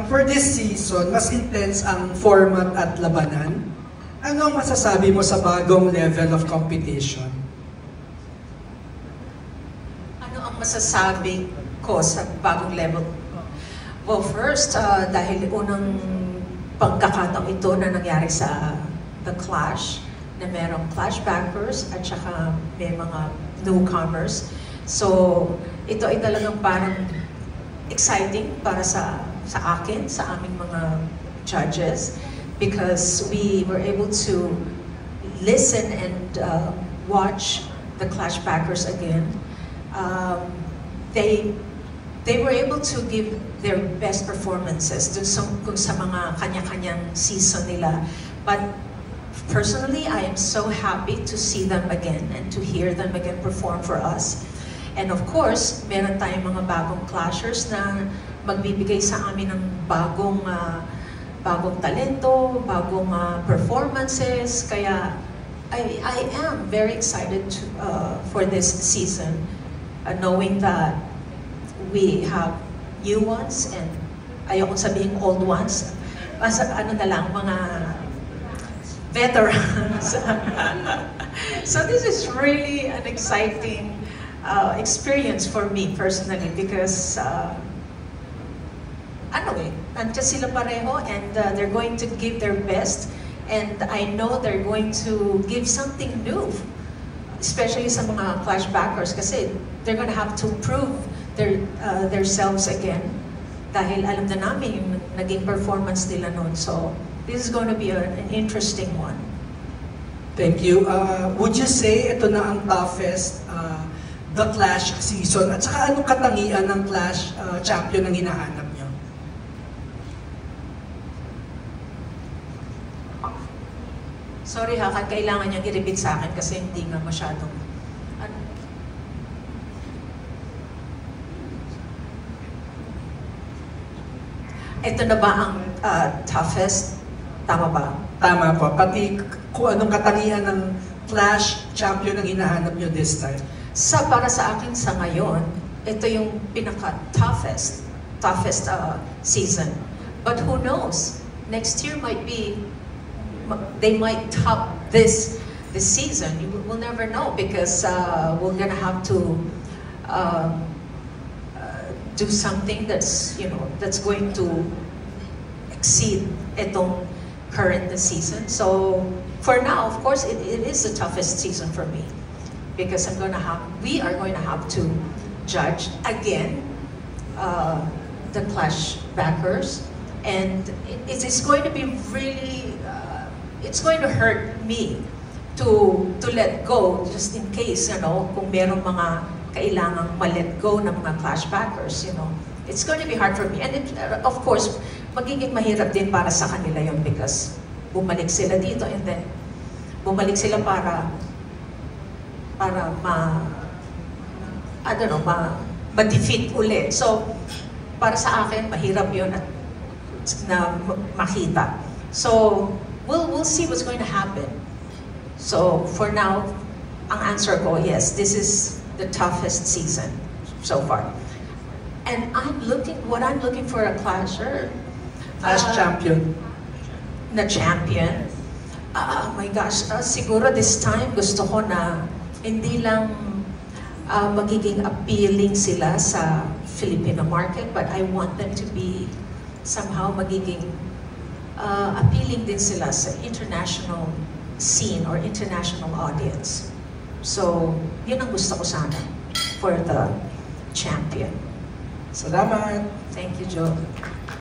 For this season, mas intense ang format at labanan. Ano ang masasabi mo sa bagong level of competition? Ano ang masasabi ko sa bagong level? Well, first, dahil unang pagkakataon ito na nangyari sa The Clash, na merong Clash backers at saka may mga newcomers. So, ito ay talagang parang exciting para sa akin, sa aming mga judges, because we were able to listen and watch the Clash backers again. They were able to give their best performances kung sa mga kanya-kanyang season nila. But personally, I am so happy to see them again and to hear them again perform for us. And of course, meron tayong mga bagong clashers na magbibigay sa amin ng bagong talento, bagong performances. Kaya I am very excited for this season, knowing that we have new ones and ayokong sabihin old ones. Ano na lang, mga veterans. So this is really an exciting experience for me personally because nandiyan sila pareho and they're going to give their best, and I know they're going to give something new, especially sa mga Clash backers kasi they're gonna have to prove their selves again dahil alam na namin yung naging performance nila noon. So this is going to be an interesting one. Thank you. Would you say ito na ang toughest The Clash season? At saka anong katangian ng Clash champion ang hinahanap niyo? Sorry ha, kailangan niyang i-repeat sa akin kasi hindi nga masyadong... Ito na ba ang toughest? Tama ba? Tama po. Pati kung anong katangian ng Clash champion ang hinahanap niyo this time? Para sa akin sa ngayon, ito yung pinaka-toughest season. But who knows? Next year they might top this season. We'll never know because we're gonna have to do something that's going to exceed itong current season. So for now, of course, it is the toughest season for me. Because we are going to have to judge again the Clash backers, and it is going to be really, it's going to hurt me to let go just in case, kung merong mga kailangang ma-let go ng mga Clash backers, it's going to be hard for me, and of course, magiging mahirap din para sa kanila yon because bumalik sila dito and then bumalik sila para ma-defeat ulit. So, para sa akin, mahirap yun na makita. So, we'll see what's going to happen. So, for now, ang answer ko, yes, this is the toughest season so far. And what I'm looking for a clasher. As champion. Na champion. Oh my gosh, siguro this time gusto ko na hindi lang magiging appealing sila sa Filipino market, but I want them to be somehow magiging appealing din sila sa international scene or international audience. So, yun ang gusto ko sana for the champion. Salamat! Thank you, Joe.